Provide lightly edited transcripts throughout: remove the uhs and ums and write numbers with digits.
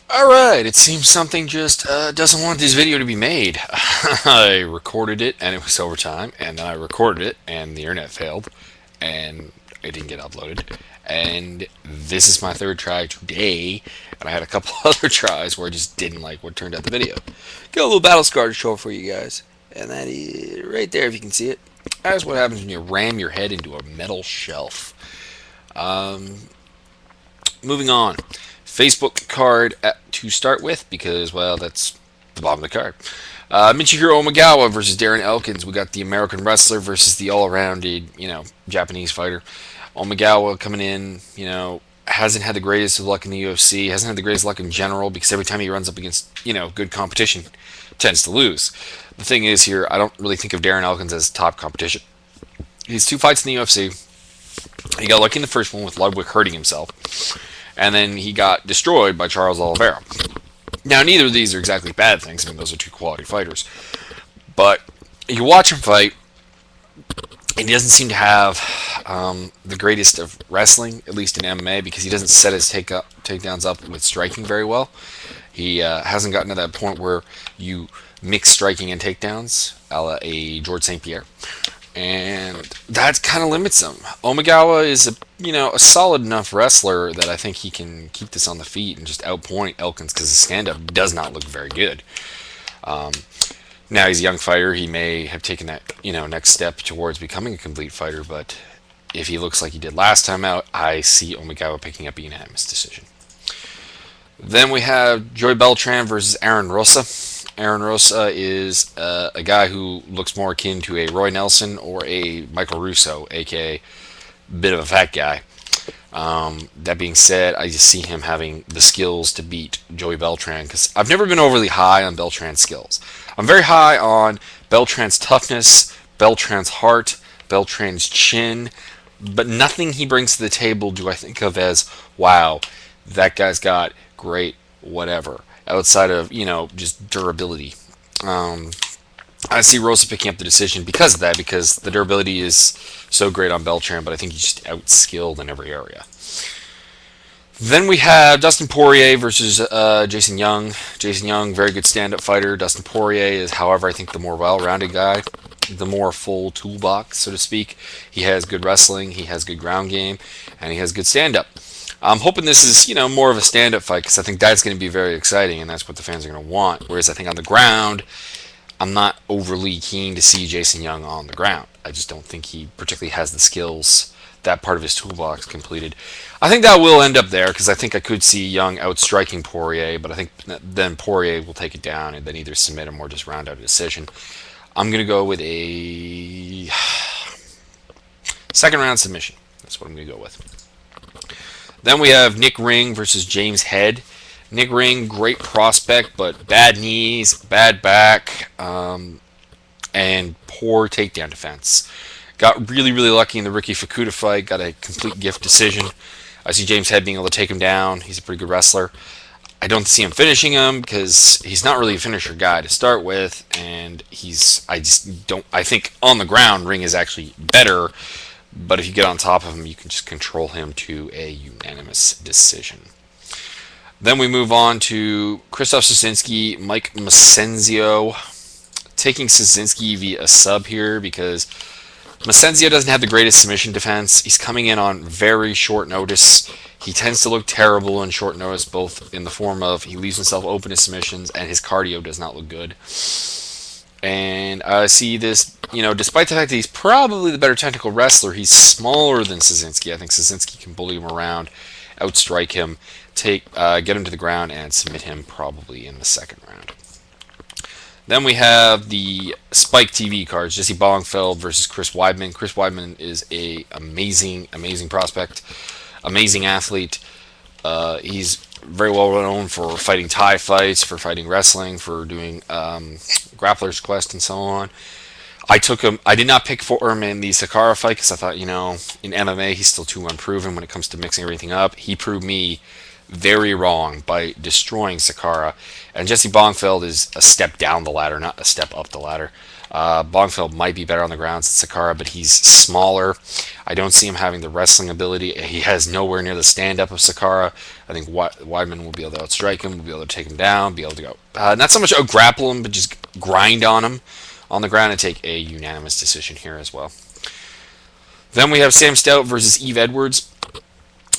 Alright, it seems something just doesn't want this video to be made. I recorded it and it was overtime, and then I recorded it and the internet failed, and it didn't get uploaded. And this is my third try today, and I had a couple other tries where I just didn't like what turned out the video. Got a little battle scar to show for you guys, and that is right there if you can see it. That's what happens when you ram your head into a metal shelf. Moving on. Facebook card to start with because, well, that's the bottom of the card. Michihiro Omagawa versus Darren Elkins. We got the American wrestler versus the all-rounded, Japanese fighter. Omagawa coming in, hasn't had the greatest of luck in the UFC, hasn't had the greatest luck in general because every time he runs up against, good competition, tends to lose. The thing is here, I don't really think of Darren Elkins as top competition. He's two fights in the UFC. He got lucky in the first one with Ludwig hurting himself, and then he got destroyed by Charles Oliveira. Now, neither of these are exactly bad things. I mean, those are two quality fighters. But you watch him fight, and he doesn't seem to have the greatest of wrestling, at least in MMA, because he doesn't set his takedowns up with striking very well. He hasn't gotten to that point where you mix striking and takedowns, a la a George St. Pierre, and that kind of limits him. Omagawa is a solid enough wrestler that I think he can keep this on the feet and just outpoint Elkins because his stand-up does not look very good. Now he's a young fighter; he may have taken that next step towards becoming a complete fighter. But if he looks like he did last time out, I see Omagawa picking up a unanimous decision. Then we have Joey Beltran versus Aaron Rosa. Aaron Rosa is a guy who looks more akin to a Roy Nelson or a Michael Russo, aka bit of a fat guy. That being said, I just see him having the skills to beat Joey Beltran because I've never been overly high on Beltran's skills. I'm very high on Beltran's toughness, Beltran's heart, Beltran's chin, but nothing he brings to the table do I think of as, wow, that guy's got great whatever outside of just durability. I see Rosa picking up the decision because of that, because the durability is so great on Beltran, but I think he's just outskilled in every area. Then we have Dustin Poirier versus Jason Young. Jason Young, very good stand-up fighter. Dustin Poirier is, however, I think the more well-rounded guy, the more full toolbox, so to speak. He has good wrestling, he has good ground game, and he has good stand-up. I'm hoping this is, more of a stand-up fight because I think that's going to be very exciting, and that's what the fans are going to want. Whereas I think on the ground, I'm not overly keen to see Jason Young on the ground. I just don't think he particularly has the skills, that part of his toolbox completed. I think that will end up there because I think I could see Young outstriking Poirier, but I think then Poirier will take it down and then either submit him or just round out a decision. I'm going to go with a second round submission. That's what I'm going to go with. Then we have Nick Ring versus James Head. Nick Ring, great prospect, but bad knees, bad back, and poor takedown defense. Got really, really lucky in the Ricky Fukuda fight. Got a complete gift decision. I see James Head being able to take him down. He's a pretty good wrestler. I don't see him finishing him because he's not really a finisher guy to start with, and I think on the ground, Ring is actually better. But if you get on top of him, you can just control him to a unanimous decision. Then we move on to Krzysztof Sosinski, Mike Masenzio. Taking Sosinski via a sub here because Masenzio doesn't have the greatest submission defense. He's coming in on very short notice. He tends to look terrible on short notice, both in the form of he leaves himself open to submissions and his cardio does not look good. And I see this, despite the fact that he's probably the better technical wrestler, he's smaller than Sosinski. I think Sosinski can bully him around, outstrike him, get him to the ground, and submit him probably in the second round. Then we have the Spike TV cards, Jesse Bongfeld versus Chris Weidman. Chris Weidman is a amazing, amazing prospect, amazing athlete. He's very well known for fighting Thai fights, for fighting wrestling, for doing Grappler's Quest, and so on. I took him. I did not pick for him in the Sakara fight because I thought, in MMA he's still too unproven when it comes to mixing everything up. He proved me very wrong by destroying Sakara. And Jesse Bongfeld is a step down the ladder, not a step up the ladder. Bongfeld might be better on the ground than Sakara, but he's smaller. I don't see him having the wrestling ability. He has nowhere near the stand-up of Sakara. I think Weidman will be able to outstrike him, will be able to take him down, be able to go not so much out-grapple him, but just grind on him on the ground and take a unanimous decision here as well. Then we have Sam Stout versus Eve Edwards.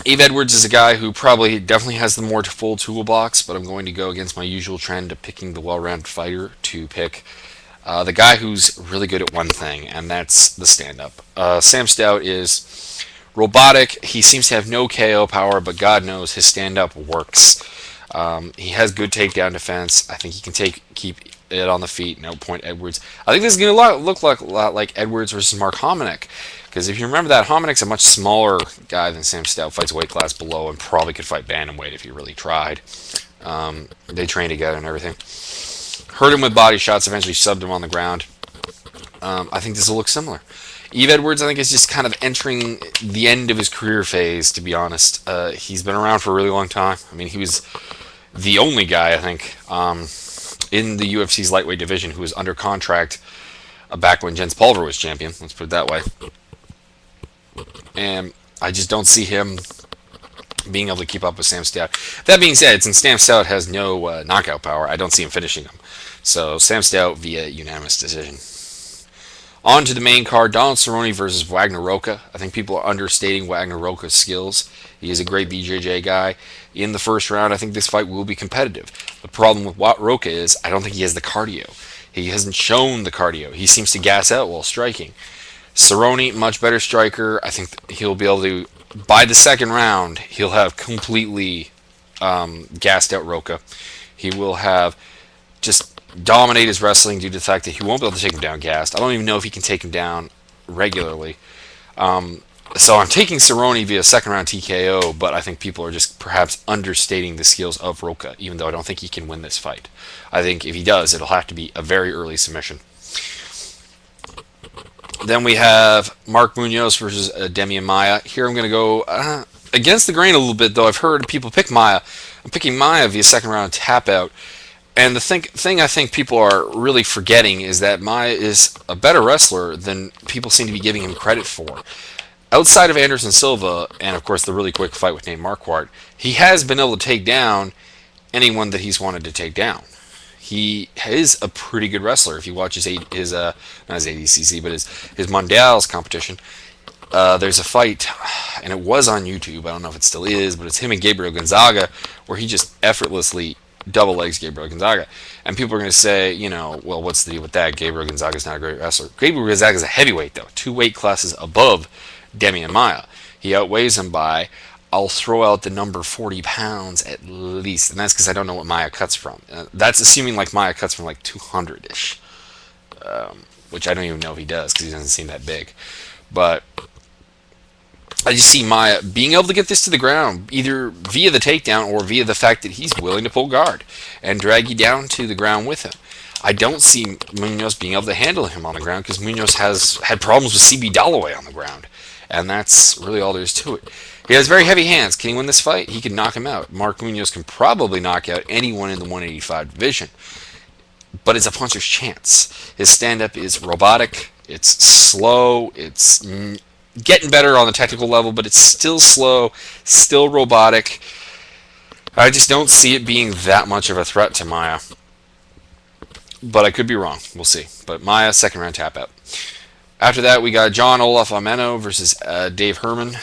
Eve Edwards is a guy who probably definitely has the more full toolbox, but I'm going to go against my usual trend of picking the well-rounded fighter to pick the guy who's really good at one thing, and that's the stand-up. Sam Stout is robotic. He seems to have no KO power, but God knows his stand-up works. He has good takedown defense. I think he can keep it on the feet and outpoint Edwards. I think this is going to look like a lot like Edwards versus Mark Hominick. Because if you remember that, Hominick's a much smaller guy than Sam Stout, fights weight class below, and probably could fight bantamweight if he really tried. They train together and everything. Hurt him with body shots, eventually subbed him on the ground. I think this will look similar. Eve Edwards, I think, is just kind of entering the end of his career phase, to be honest. He's been around for a really long time. I mean, he was the only guy, I think, in the UFC's lightweight division who was under contract back when Jens Pulver was champion. Let's put it that way. And I just don't see him being able to keep up with Sam Stout. That being said, since Sam Stout has no knockout power, I don't see him finishing him. So Sam Stout via unanimous decision. On to the main card, Donald Cerrone versus Wagner Roca. I think people are understating Wagner Roca's skills. He is a great BJJ guy. In the first round, I think this fight will be competitive. The problem with Roca is I don't think he has the cardio. He hasn't shown the cardio. He seems to gas out while striking. Cerrone, much better striker. I think he'll be able to, by the second round, he'll have completely gassed out Roca. He will have just dominate his wrestling due to the fact that he won't be able to take him down gassed. I don't even know if he can take him down regularly. So I'm taking Cerrone via second round TKO, but I think people are just perhaps understating the skills of Roca, even though I don't think he can win this fight. I think if he does, it'll have to be a very early submission. Then we have Mark Munoz versus Demian Maia. Here I'm going to go against the grain a little bit, though. I've heard people pick Maia. I'm picking Maia via second round tap out. And the thing I think people are really forgetting is that Maia is a better wrestler than people seem to be giving him credit for. Outside of Anderson Silva, and of course the really quick fight with Nate Marquardt, he has been able to take down anyone that he's wanted to take down. He is a pretty good wrestler. If you watch his not his ADCC, but his Mondials competition, there's a fight, and it was on YouTube. I don't know if it still is, but it's him and Gabriel Gonzaga, where he just effortlessly double legs Gabriel Gonzaga. And people are going to say, well, what's the deal with that? Gabriel Gonzaga's not a great wrestler. Gabriel Gonzaga's a heavyweight, though, 2 weight classes above Demian Maia. He outweighs him by, I'll throw out the number 40 pounds at least, and that's because I don't know what Maia cuts from. That's assuming like Maia cuts from like 200-ish, which I don't even know if he does because he doesn't seem that big. But I just see Maia being able to get this to the ground, either via the takedown or via the fact that he's willing to pull guard and drag you down to the ground with him. I don't see Munoz being able to handle him on the ground because Munoz has had problems with CB Dalloway on the ground, and that's really all there is to it. He has very heavy hands. Can he win this fight? He can knock him out. Mark Munoz can probably knock out anyone in the 185 division, but it's a puncher's chance. His stand-up is robotic. It's slow. It's getting better on the technical level, but it's still slow, still robotic. I just don't see it being that much of a threat to Maia. But I could be wrong. We'll see. But Maia, second round tap out. After that, we got John Olaf Ameno versus Dave Herman.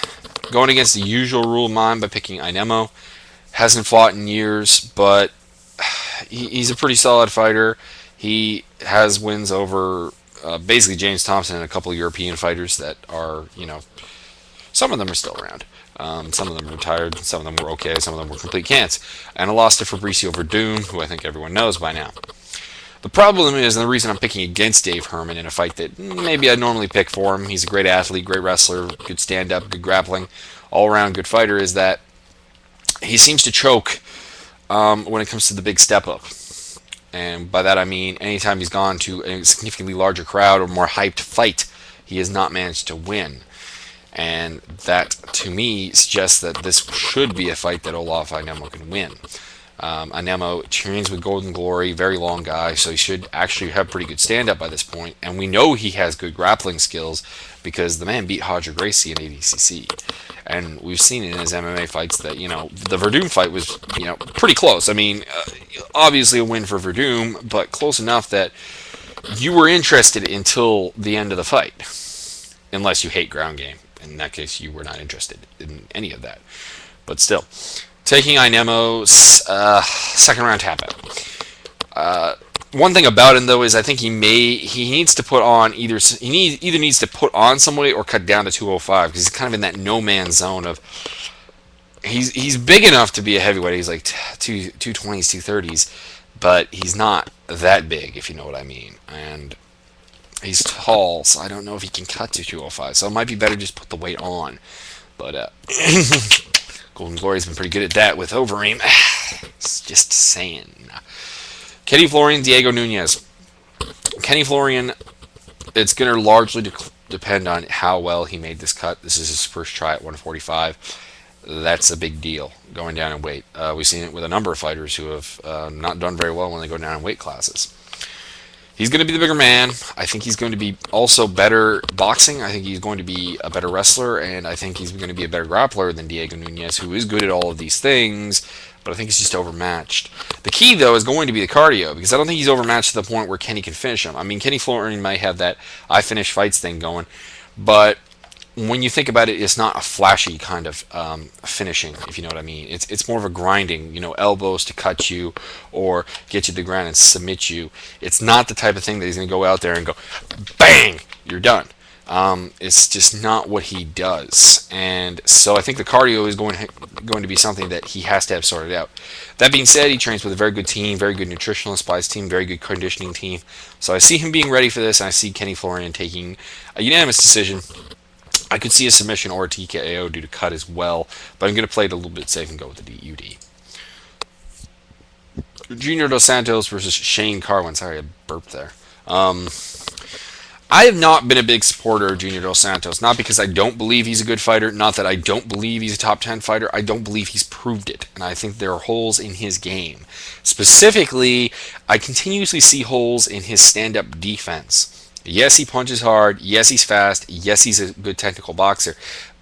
Going against the usual rule of mine by picking Ainemo. Hasn't fought in years, but he's a pretty solid fighter. He has wins over basically James Thompson and a couple of European fighters that are, some of them are still around. Some of them retired, some of them were okay, some of them were complete cants. And a loss to Fabricio Verdun, who I think everyone knows by now. The problem is, and the reason I'm picking against Dave Herman in a fight that maybe I'd normally pick for him, he's a great athlete, great wrestler, good stand-up, good grappling, all-around good fighter, is that he seems to choke when it comes to the big step-up. And by that I mean anytime he's gone to a significantly larger crowd or more hyped fight, he has not managed to win. And that, to me, suggests that this should be a fight that Olaf Ainemo can win. Anemo trains with Golden Glory, very long guy, so he should actually have pretty good stand-up by this point. And we know he has good grappling skills because the man beat Roger Gracie in ADCC. And we've seen in his MMA fights that, the Verdum fight was, pretty close. I mean, obviously a win for Verdum, but close enough that you were interested until the end of the fight. Unless you hate ground game. In that case, you were not interested in any of that. But still, taking Inemo's second round tap out. One thing about him though is I think he needs to put on either needs to put on some weight or cut down to 205 because he's kind of in that no man's zone of he's big enough to be a heavyweight. He's like 220s, 230s, but he's not that big if you know what I mean. And he's tall, so I don't know if he can cut to 205. So it might be better just put the weight on. But Golden Glory's been pretty good at that with Overeem. Just saying. Kenny Florian, Diego Nunez. Kenny Florian, it's going to largely depend on how well he made this cut. This is his first try at 145. That's a big deal, going down in weight. We've seen it with a number of fighters who have not done very well when they go down in weight classes. He's going to be the bigger man. I think he's going to be also better boxing. I think he's going to be a better wrestler, and I think he's going to be a better grappler than Diego Nunez, who is good at all of these things, but I think he's just overmatched. The key, though, is going to be the cardio, because I don't think he's overmatched to the point where Kenny can finish him. I mean, Kenny Florian might have that I finish fights thing going, but when you think about it, it's not a flashy kind of finishing, if you know what I mean. It's more of a grinding, elbows to cut you or get you to the ground and submit you. It's not the type of thing that he's going to go out there and go, bang, you're done. It's just not what he does. And so I think the cardio is going to be something that he has to have sorted out. That being said, he trains with a very good team, very good nutritionist by his team, very good conditioning team. So I see him being ready for this, and I see Kenny Florian taking a unanimous decision. I could see a submission or a TKO due to cut as well, but I'm going to play it a little bit safe and go with the DUD. Junior Dos Santos versus Shane Carwin. Sorry, I burped there. I have not been a big supporter of Junior Dos Santos, not because I don't believe he's a good fighter, not that I don't believe he's a top 10 fighter. I don't believe he's proved it, and I think there are holes in his game. Specifically, I continuously see holes in his stand-up defense. Yes, he punches hard. Yes, he's fast. Yes, he's a good technical boxer.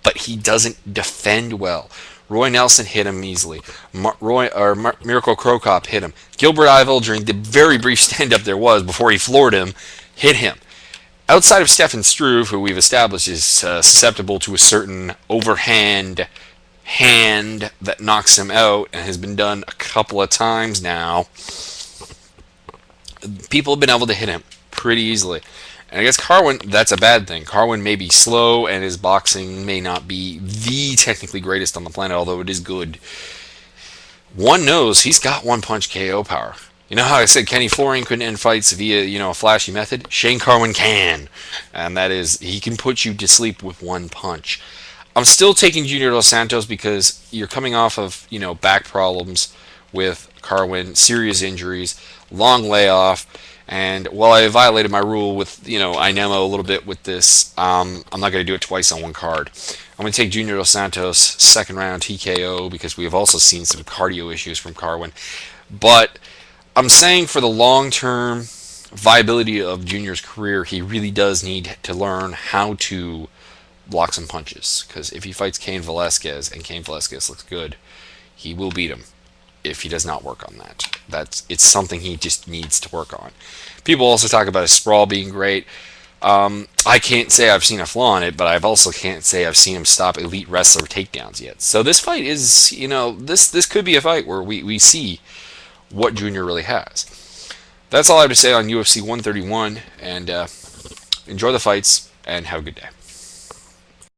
But he doesn't defend well. Roy Nelson hit him easily. Miracle Crocop hit him. Gilbert Yvel, during the very brief stand-up there was before he floored him, hit him. Outside of Stefan Struve, who we've established is susceptible to a certain overhand hand that knocks him out and has been done a couple of times now, people have been able to hit him pretty easily. And I guess Carwin, that's a bad thing. Carwin may be slow, and his boxing may not be the technically greatest on the planet, although it is good. One knows he's got one-punch KO power. You know how I said Kenny Florian couldn't end fights via, a flashy method? Shane Carwin can. And that is, he can put you to sleep with one punch. I'm still taking Junior Dos Santos because you're coming off of, back problems with Carwin, serious injuries, long layoff. And while I violated my rule with, Inemo a little bit with this, I'm not going to do it twice on one card. I'm going to take Junior Dos Santos second round TKO because we have also seen some cardio issues from Carwin. But I'm saying for the long-term viability of Junior's career, he really does need to learn how to block some punches. Because if he fights Cain Velasquez, and Cain Velasquez looks good, he will beat him if he does not work on that. It's something he just needs to work on. People also talk about his sprawl being great. I can't say I've seen a flaw in it, but I also can't say I've seen him stop elite wrestler takedowns yet. So this fight is, this could be a fight where we see what Junior really has. That's all I have to say on UFC 131, and enjoy the fights, and have a good day.